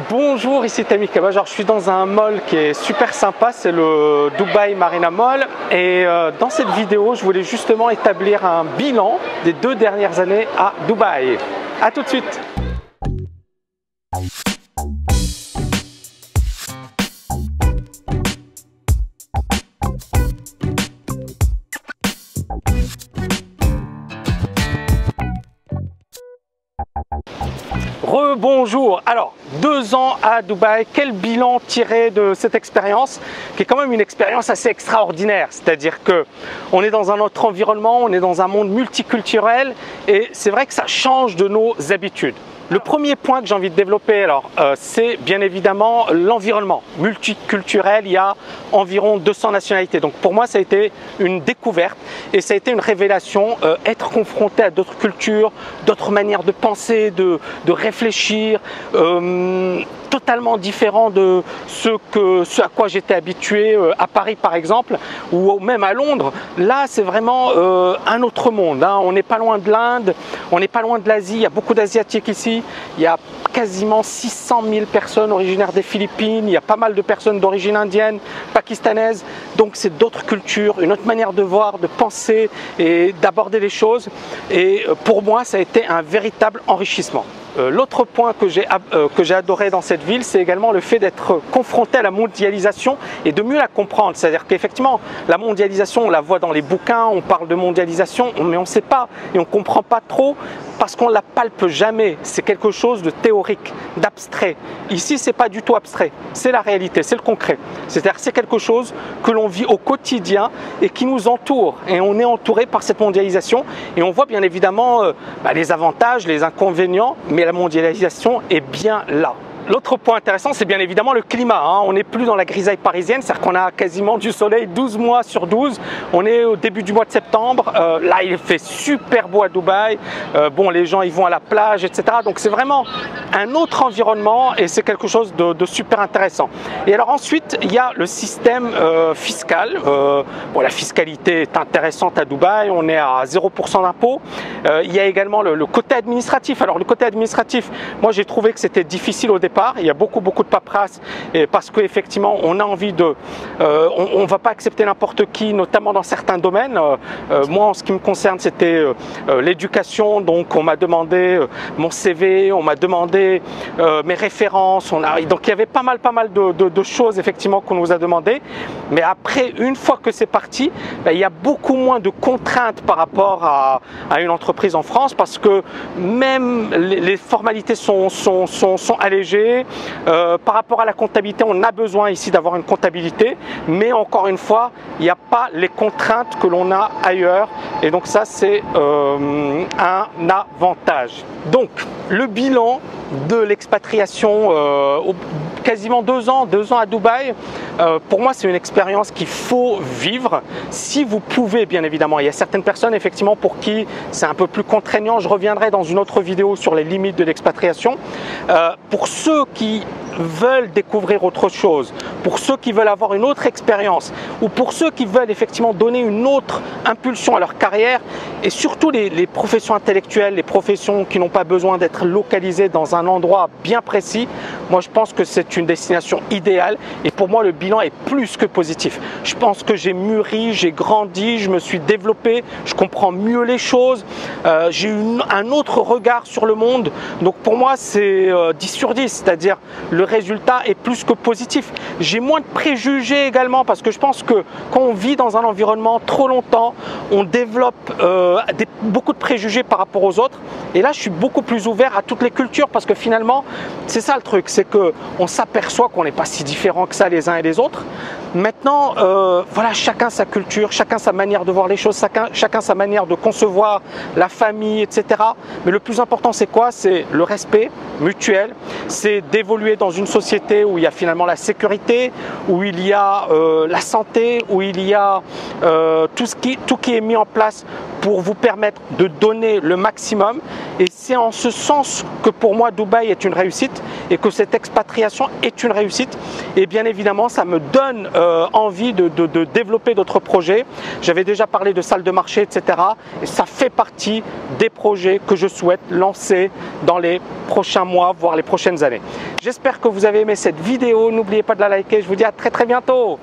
Bonjour, ici Tammy Kaba. Je suis dans un mall qui est super sympa, c'est le Dubai Marina Mall. Et dans cette vidéo, je voulais justement établir un bilan des 2 dernières années à Dubaï. A tout de suite. Rebonjour. Alors, 2 ans à Dubaï, quel bilan tirer de cette expérience qui est quand même une expérience assez extraordinaire. C'est-à-dire que on est dans un autre environnement, on est dans un monde multiculturel et c'est vrai que ça change de nos habitudes. Le premier point que j'ai envie de développer, c'est bien évidemment l'environnement multiculturel. Il y a environ 200 nationalités. Donc pour moi, ça a été une découverte et ça a été une révélation. Être confronté à d'autres cultures, d'autres manières de penser, de réfléchir, totalement différent de ce à quoi j'étais habitué à Paris par exemple, ou même à Londres. Là, c'est vraiment un autre monde. On n'est pas loin de l'Inde, on n'est pas loin de l'Asie. Il y a beaucoup d'Asiatiques ici. Il y a quasiment 600 000 personnes originaires des Philippines. Il y a pas mal de personnes d'origine indienne, pakistanaise. Donc c'est d'autres cultures, une autre manière de voir, de penser et d'aborder les choses. Et pour moi, ça a été un véritable enrichissement. L'autre point que j'ai adoré dans cette ville, c'est également le fait d'être confronté à la mondialisation et de mieux la comprendre. C'est-à-dire qu'effectivement, la mondialisation, on la voit dans les bouquins, on parle de mondialisation, mais on ne sait pas et on ne comprend pas trop parce qu'on ne la palpe jamais. C'est quelque chose de théorique, d'abstrait. Ici, ce n'est pas du tout abstrait, c'est la réalité, c'est le concret. C'est-à-dire que c'est quelque chose que l'on vit au quotidien et qui nous entoure. Et on est entouré par cette mondialisation et on voit bien évidemment les avantages, les inconvénients, mais la mondialisation est bien là. L'autre point intéressant, c'est bien évidemment le climat. On n'est plus dans la grisaille parisienne, c'est-à-dire qu'on a quasiment du soleil 12 mois sur 12. On est au début du mois de septembre. Là, il fait super beau à Dubaï. Les gens ils vont à la plage, etc. Donc c'est vraiment un autre environnement et c'est quelque chose de super intéressant. Et alors ensuite, il y a le système fiscal. La fiscalité est intéressante à Dubaï. On est à 0% d'impôt. Il y a également le côté administratif. Alors le côté administratif, moi j'ai trouvé que c'était difficile au départ. Il y a beaucoup de paperasse et parce qu'effectivement on a envie de on va pas accepter n'importe qui, notamment dans certains domaines. Moi en ce qui me concerne, c'était l'éducation, donc on m'a demandé mon CV, on m'a demandé mes références, donc il y avait pas mal de choses effectivement qu'on nous a demandé, mais après une fois que c'est parti, il y a beaucoup moins de contraintes par rapport à une entreprise en France parce que même les formalités sont allégées. Par rapport à la comptabilité, on a besoin ici d'avoir une comptabilité, mais encore une fois, il n'y a pas les contraintes que l'on a ailleurs, et donc ça c'est un avantage. Donc le bilan de l'expatriation, quasiment 2 ans à Dubaï, pour moi c'est une expérience qu'il faut vivre si vous pouvez, bien évidemment. Il y a certaines personnes effectivement pour qui c'est un peu plus contraignant. Je reviendrai dans une autre vidéo sur les limites de l'expatriation. Pour ceux qui veulent découvrir autre chose, pour ceux qui veulent avoir une autre expérience ou pour ceux qui veulent effectivement donner une autre impulsion à leur carrière, et surtout les professions intellectuelles, les professions qui n'ont pas besoin d'être localisées dans un endroit bien précis, moi je pense que c'est une destination idéale et pour moi le bilan est plus que positif. Je pense que j'ai mûri, j'ai grandi, je me suis développé, je comprends mieux les choses, j'ai eu un autre regard sur le monde, donc pour moi c'est 10 sur 10, c'est-à-dire le résultat est plus que positif. J'ai moins de préjugés également parce que je pense que quand on vit dans un environnement trop longtemps, on développe beaucoup de préjugés par rapport aux autres. Et là, je suis beaucoup plus ouvert à toutes les cultures parce que finalement, c'est ça le truc, c'est qu'on s'aperçoit qu'on n'est pas si différents que ça les uns et les autres. Maintenant, chacun sa culture, chacun sa manière de voir les choses, chacun sa manière de concevoir la famille, etc. Mais le plus important, c'est quoi? C'est le respect mutuel, c'est d'évoluer dans une société où il y a finalement la sécurité, où il y a la santé, où il y a tout qui est mis en place pour vous permettre de donner le maximum. Et c'est en ce sens que pour moi Dubaï est une réussite et que cette expatriation est une réussite. Et bien évidemment, ça me donne envie de développer d'autres projets. J'avais déjà parlé de salles de marché, etc. Et ça fait partie des projets que je souhaite lancer dans les prochains mois, voire les prochaines années. J'espère que vous avez aimé cette vidéo. N'oubliez pas de la liker. Je vous dis à très bientôt.